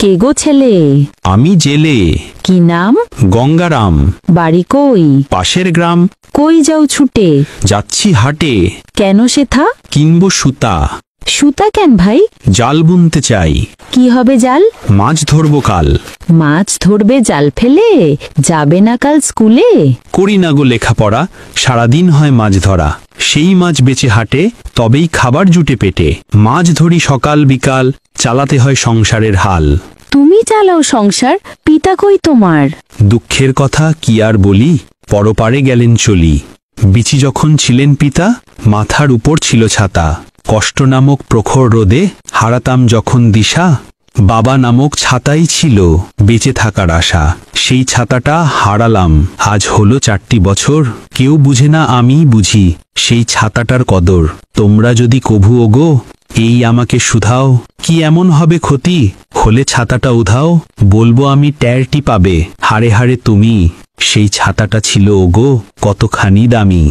কে গো ছেলে? আমি জেলে। কি নাম? গঙ্গারাম। বাড়ি কই? পাশের গ্রাম। কই যাও ছুটে? যাচ্ছি হাটে। কেন সেথা? কিনবো সুতা। সুতা কেন ভাই? জাল বুনতে চাই। কি হবে জাল? মাছ ধরবো কাল। মাছ ধরবে জাল ফেলে? যাবে না কাল স্কুলে? করি না গো লেখাপড়া, সারাদিন হয় মাছ ধরা। সেই মাছ বেচে হাটে, তবেই খাবার জুটে পেটে। মাছ ধরি সকাল বিকাল, চালাতে হয় সংসারের হাল। তুমি চালাও সংসার, পিতা কই তোমার? দুঃখের কথা কি আর বলি, পরপারে গেলেন চলি। বিচি যখন ছিলেন পিতা, মাথার উপর ছিল ছাতা। কষ্ট নামক প্রখর রোদে হারাতাম যখন দিশা, বাবা নামক ছাতাই ছিল বেঁচে থাকার আশা। সেই ছাতাটা হারালাম, আজ হলো 4টি বছর। কেউ বুঝে না, আমিই বুঝি সেই ছাতাটার কদর। তোমরা যদি কভু ওগো, এই আমাকে শুধাও, কি এমন হবে ক্ষতি হলে ছাতাটা উধাও? বলবো আমি, ট্যারটি পাবে হারে হারে তুমি, সেই ছাতাটা ছিল ওগো কতখানি দামি।